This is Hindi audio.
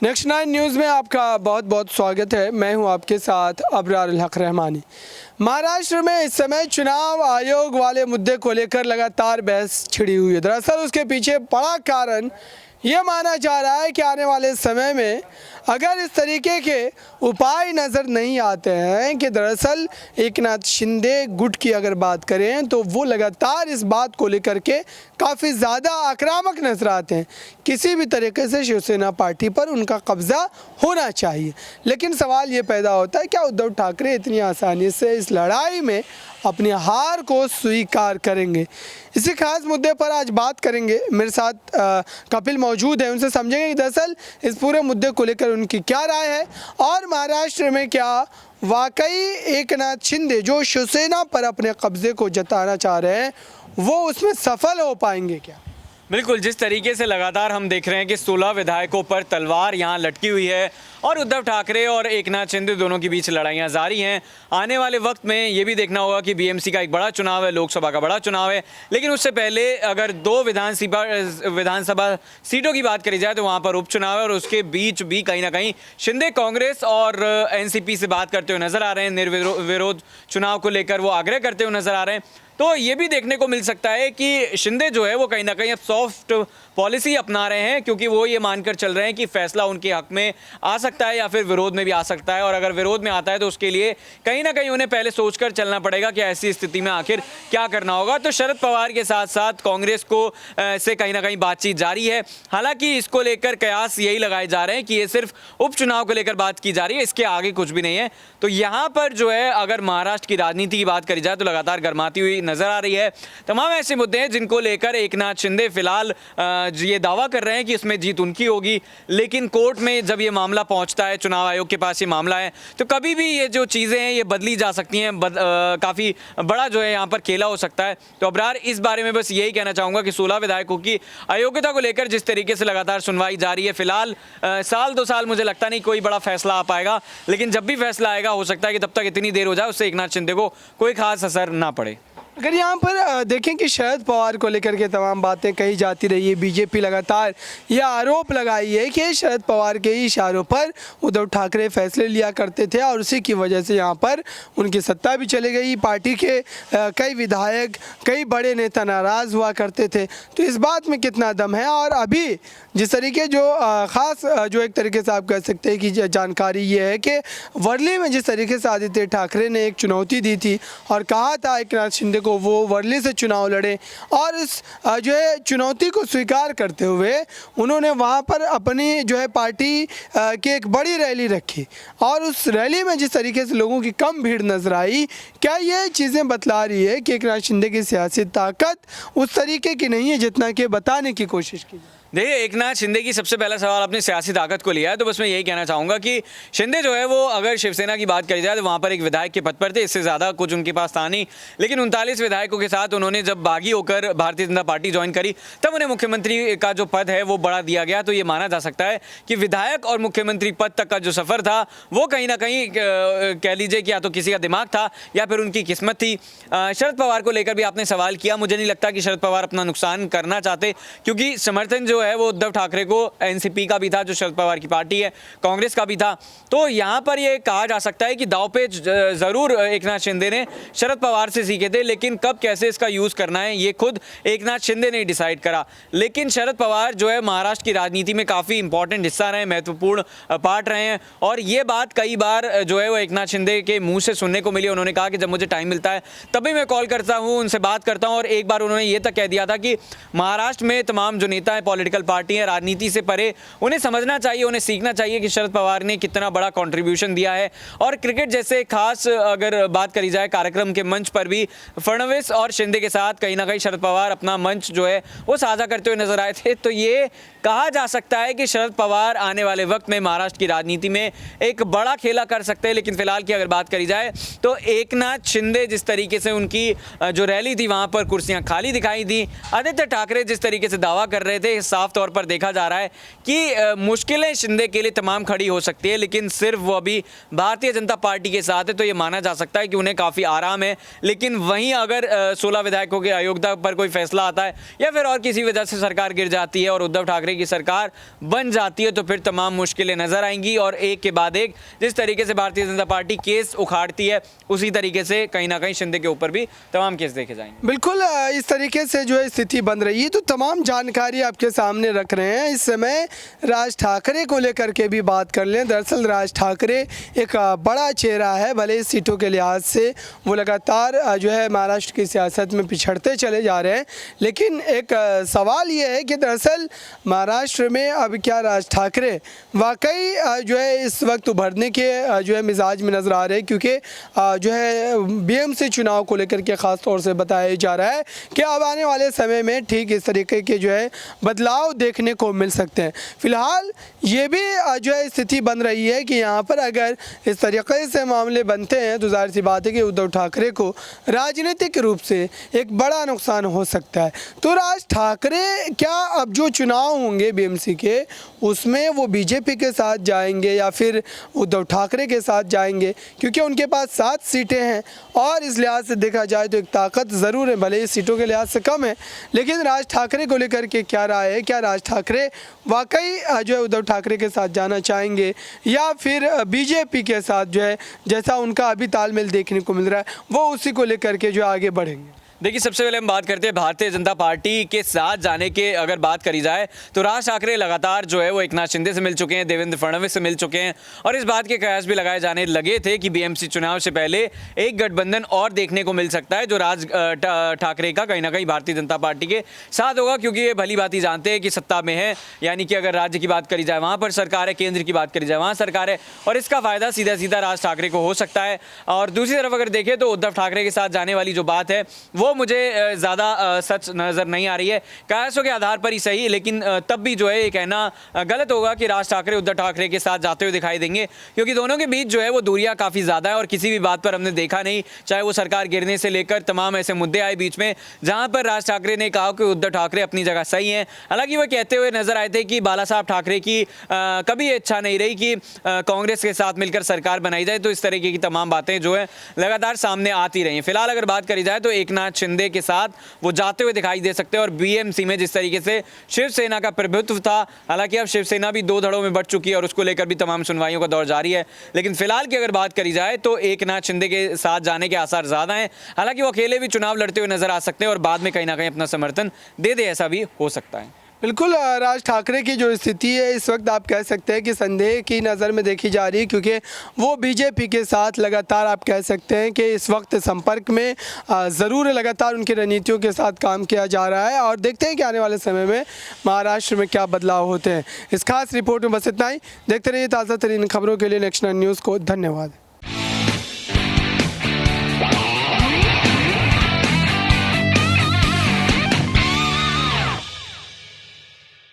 नेक्स्ट 9 न्यूज़ में आपका बहुत बहुत स्वागत है। मैं हूं आपके साथ अबरारुल हक रहमानी। महाराष्ट्र में इस समय चुनाव आयोग वाले मुद्दे को लेकर लगातार बहस छिड़ी हुई है। दरअसल उसके पीछे बड़ा कारण ये माना जा रहा है कि आने वाले समय में अगर इस तरीके के उपाय नज़र नहीं आते हैं कि दरअसल एकनाथ शिंदे गुट की अगर बात करें तो वो लगातार इस बात को लेकर के काफ़ी ज़्यादा आक्रामक नजर आते हैं। किसी भी तरीके से शिवसेना पार्टी पर उनका कब्ज़ा होना चाहिए। लेकिन सवाल ये पैदा होता है, क्या उद्धव ठाकरे इतनी आसानी से इस लड़ाई में अपनी हार को स्वीकार करेंगे? इसी खास मुद्दे पर आज बात करेंगे। मेरे साथ कपिल मौजूद है, उनसे समझेंगे कि दरअसल इस पूरे मुद्दे को लेकर उनकी क्या राय है और महाराष्ट्र में क्या वाकई एकनाथ शिंदे जो शिवसेना पर अपने कब्जे को जताना चाह रहे हैं वो उसमें सफल हो पाएंगे क्या? बिल्कुल, जिस तरीके से लगातार हम देख रहे हैं कि 16 विधायकों पर तलवार यहाँ लटकी हुई है और उद्धव ठाकरे और एकनाथ शिंदे दोनों के बीच लड़ाइयाँ जारी हैं। आने वाले वक्त में ये भी देखना होगा कि बीएमसी का एक बड़ा चुनाव है, लोकसभा का बड़ा चुनाव है, लेकिन उससे पहले अगर 2 विधानसभा सीटों की बात करी जाए तो वहाँ पर उपचुनाव है और उसके बीच भी कहीं ना कहीं शिंदे कांग्रेस और एनसीपी से बात करते हुए नजर आ रहे हैं। निर्विरोध चुनाव को लेकर वो आग्रह करते हुए नजर आ रहे हैं। तो ये भी देखने को मिल सकता है कि शिंदे जो है वो कहीं ना कहीं अब सॉफ्ट पॉलिसी अपना रहे हैं, क्योंकि वो ये मानकर चल रहे हैं कि फैसला उनके हक में आ सकता है या फिर विरोध में भी आ सकता है। और अगर विरोध में आता है तो उसके लिए कहीं ना कहीं उन्हें पहले सोचकर चलना पड़ेगा कि ऐसी स्थिति में आखिर क्या करना होगा। तो शरद पवार के साथ साथ कांग्रेस को से कहीं ना कहीं बातचीत जारी है। हालांकि इसको लेकर कयास यही लगाए जा रहे हैं कि ये सिर्फ उपचुनाव को लेकर बात की जा रही है, इसके आगे कुछ भी नहीं है। तो यहाँ पर जो है अगर महाराष्ट्र की राजनीति की बात करी जाए तो लगातार गर्माती हुई नजर आ रही है। तमाम ऐसे मुद्दे हैं जिनको लेकर एकनाथ शिंदे फिलहाल ये दावा कर रहे हैं कि इसमें जीत उनकी होगी, लेकिन कोर्ट में जब ये मामला पहुंचता है, चुनाव आयोग के पास ये मामला है, तो कभी भी ये जो चीज़ें हैं ये बदली जा सकती हैं। काफ़ी बड़ा जो है यहाँ पर खेला हो सकता है। तो अबरार, इस बारे में बस यही कहना चाहूँगा कि 16 विधायकों की अयोग्यता को लेकर जिस तरीके से लगातार सुनवाई जारी है, फिलहाल साल 2 साल मुझे लगता नहीं कोई बड़ा फैसला आ पाएगा, लेकिन जब भी फैसला आएगा हो सकता है कि तब तक इतनी देर हो जाए उससे एकनाथ शिंदे को कोई खास असर ना पड़े। अगर यहाँ पर देखें कि शरद पवार को लेकर के तमाम बातें कही जाती रही है, बीजेपी लगातार यह आरोप लगाई है कि शरद पवार के इशारों पर उद्धव ठाकरे फैसले लिया करते थे और उसी की वजह से यहाँ पर उनकी सत्ता भी चली गई। पार्टी के कई विधायक, कई बड़े नेता नाराज़ हुआ करते थे। तो इस बात में कितना दम है? और अभी जिस तरीके जो ख़ास जो एक तरीके से आप कह सकते हैं कि जानकारी ये है कि वर्ली में जिस तरीके से आदित्य ठाकरे ने एक चुनौती दी थी और कहा था एकनाथ शिंदे को वो वर्ली से चुनाव लड़े, और इस जो है चुनौती को स्वीकार करते हुए उन्होंने वहाँ पर अपनी जो है पार्टी की एक बड़ी रैली रखी और उस रैली में जिस तरीके से लोगों की कम भीड़ नजर आई, क्या ये चीज़ें बतला रही है कि एकनाथ शिंदे की सियासी ताकत उस तरीके की नहीं है जितना कि बताने की कोशिश की? देखिए, एकनाथ शिंदे की सबसे पहला सवाल अपनी सियासी ताकत को लिया है, तो बस मैं यही कहना चाहूँगा कि शिंदे जो है वो अगर शिवसेना की बात करी जाए तो वहाँ पर एक विधायक के पद पर थे, इससे ज़्यादा कुछ उनके पास था नहीं। लेकिन 39 विधायकों के साथ उन्होंने जब बागी होकर भारतीय जनता पार्टी ज्वाइन करी तब उन्हें मुख्यमंत्री का जो पद है वो बढ़ा दिया गया। तो ये माना जा सकता है कि विधायक और मुख्यमंत्री पद तक का जो सफ़र था वो कहीं ना कहीं कह लीजिए कि या तो किसी का दिमाग था या फिर उनकी किस्मत थी। शरद पवार को लेकर भी आपने सवाल किया, मुझे नहीं लगता कि शरद पवार अपना नुकसान करना चाहते, क्योंकि समर्थन जो है वो उद्धव ठाकरे को एनसीपी का भी था जो शरद पवार की पार्टी है, कांग्रेस का भी था। तो यहाँ पर ये कहा जा सकता है कि दांवपेच जरूर एकनाथ शिंदे ने शरद पवार से सीखे थे, लेकिन कब कैसे इसका यूज करना है ये खुद एकनाथ शिंदे ने डिसाइड करा। लेकिन शरद पवार जो है महाराष्ट्र की राजनीति में काफी इंपॉर्टेंट हिस्सा रहे, महत्वपूर्ण पार्ट रहे हैं, और ये बात कई बार जो है वो एकनाथ शिंदे के मुंह से सुनने को मिली। उन्होंने कहा कि जब मुझे टाइम मिलता है तभी मैं कॉल करता हूँ, उनसे बात करता हूँ, और एक बार उन्होंने ये तक कह दिया था कि महाराष्ट्र में तमाम जो नेता है, पॉलिटिकल पार्टी है, राजनीति से परे, उन्हें समझना चाहिए, उन्हें सीखना चाहिए कि शरद पवार ने कितना बड़ा कंट्रीब्यूशन दिया है। और क्रिकेट जैसे खास अगर बात करी जाए कार्यक्रम के मंच पर भी फडणवीस और शिंदे के साथ कहीं ना कहीं शरद पवार अपना मंच जो है वो साझा करते हुए नजर आए थे। तो ये कहा जा सकता है कि शरद पवार आने वाले वक्त में महाराष्ट्र की राजनीति में एक बड़ा खेला कर सकते हैं। लेकिन फिलहाल की अगर बात करी जाए तो एकनाथ शिंदे जिस तरीके से उनकी जो रैली थी वहां पर कुर्सियां खाली दिखाई दी, आदित्य ठाकरे जिस तरीके से दावा कर रहे थे साफ तौर पर देखा जा रहा है कि मुश्किलें शिंदे के लिए तमाम खड़ी हो सकती है, लेकिन सिर्फ वो अभी भारतीय जनता पार्टी के साथ है तो ये माना जा सकता है कि उन्हें काफ़ी आराम है। लेकिन वहीं अगर 16 विधायकों के अयोग्यता पर कोई फैसला आता है या फिर और किसी वजह से सरकार गिर जाती है और उद्धव ठाकरे की सरकार बन जाती है तो फिर तमाम मुश्किलें नजर आएंगी और एक के बाद एक जिस तरीके से भारतीय जनता पार्टी केस उखाड़ती है उसी तरीके से कहीं ना कहीं शिंदे के ऊपर भी तमाम केस देखे जाएंगे। बिल्कुल इस तरीके से जो है स्थिति बन रही है, तो तमाम जानकारी आपके सामने रख रहे हैं। इस समय राज ठाकरे को लेकर के भी बात कर लें। दरअसल राज ठाकरे एक बड़ा चेहरा है, भले सीटों के लिहाज से वो लगातार जो है महाराष्ट्र की सियासत में पिछड़ते चले जा रहे हैं, लेकिन एक सवाल ये है कि दरअसल महाराष्ट्र में अब क्या राज ठाकरे वाकई जो है इस वक्त उभरने के जो है मिजाज में नज़र आ रहे हैं, क्योंकि जो है बीएमसी चुनाव को लेकर के ख़ास तौर से बताया जा रहा है कि अब आने वाले समय में ठीक इस तरीके के जो है बदलाव देखने को मिल सकते हैं। फिलहाल ये भी जो है स्थिति बन रही है कि यहाँ पर अगर इस तरीके से मामले बनते हैं तो जाहिर सी बात है कि उद्धव ठाकरे को राजनीतिक रूप से एक बड़ा नुकसान हो सकता है। तो राज ठाकरे क्या अब जो चुनाव होंगे बीएमसी के उसमें वो बीजेपी के साथ जाएंगे या फिर उद्धव ठाकरे के साथ जाएंगे, क्योंकि उनके पास 7 सीटें हैं और इस लिहाज से देखा जाए तो एक ताकत ज़रूर है, भले ही सीटों के लिहाज से कम है, लेकिन राज ठाकरे को लेकर के क्या राय है? क्या राज ठाकरे वाकई जो है उद्धव ठाकरे के साथ जाना चाहेंगे या फिर बीजेपी के साथ जो है जैसा उनका अभी तालमेल देखने को मिल रहा है वो उसी को लेकर के जो आगे बढ़ेंगे? देखिए, सबसे पहले हम बात करते हैं भारतीय जनता पार्टी के साथ जाने के अगर बात करी जाए तो राज ठाकरे लगातार जो है वो एकनाथ शिंदे से मिल चुके हैं, देवेंद्र फडणवीस से मिल चुके हैं और इस बात के कयास भी लगाए जाने लगे थे कि बीएमसी चुनाव से पहले एक गठबंधन और देखने को मिल सकता है जो राज ठाकरे का कहीं ना कहीं भारतीय जनता पार्टी के साथ होगा, क्योंकि ये भली बात ही जानते हैं कि सत्ता में है, यानी कि अगर राज्य की बात करी जाए वहाँ पर सरकार है, केंद्र की बात करी जाए वहाँ सरकार है और इसका फायदा सीधा सीधा राज ठाकरे को हो सकता है। और दूसरी तरफ अगर देखें तो उद्धव ठाकरे के साथ जाने वाली जो बात है वो मुझे ज़्यादा सच नज़र नहीं आ रही है, कयासों के आधार पर ही सही, लेकिन तब भी जो है ये कहना गलत होगा कि राज ठाकरे उद्धव ठाकरे के साथ जाते हुए दिखाई देंगे, क्योंकि दोनों के बीच जो है वो दूरियां काफ़ी ज़्यादा है और किसी भी बात पर हमने देखा नहीं, चाहे वो सरकार गिरने से लेकर तमाम ऐसे मुद्दे आए बीच में जहां पर राज ठाकरे ने कहा कि उद्धव ठाकरे अपनी जगह सही हैं। हालांकि वो कहते हुए नजर आए थे कि बाला साहब ठाकरे की कभी इच्छा नहीं रही कि कांग्रेस के साथ मिलकर सरकार बनाई जाए, तो इस तरीके की तमाम बातें जो है लगातार सामने आती रही। फिलहाल अगर बात करी जाए तो एकनाथ शिंदे के साथ वो जाते हुए दिखाई दे सकते हैं और बीएमसी में जिस तरीके से शिवसेना का प्रभुत्व था, हालांकि अब शिवसेना भी 2 धड़ों में बढ़ चुकी है और उसको लेकर भी तमाम सुनवाइयों का दौर जारी है, लेकिन फिलहाल की अगर बात करी जाए तो एकनाथ शिंदे के साथ जाने के आसार ज़्यादा हैं। हालांकि वो अकेले भी चुनाव लड़ते हुए नजर आ सकते हैं और बाद में कहीं ना कहीं अपना समर्थन दे दे, ऐसा भी हो सकता है। बिल्कुल राज ठाकरे की जो स्थिति है इस वक्त आप कह सकते हैं कि संदेह की नज़र में देखी जा रही है, क्योंकि वो बीजेपी के साथ लगातार आप कह सकते हैं कि इस वक्त संपर्क में ज़रूर लगातार उनकी रणनीतियों के साथ काम किया जा रहा है और देखते हैं कि आने वाले समय में महाराष्ट्र में क्या बदलाव होते हैं। इस खास रिपोर्ट में बस इतना ही। देखते रहिए ताज़ा तरीन खबरों के लिए नेक्स्ट 9 न्यूज़ को। धन्यवाद।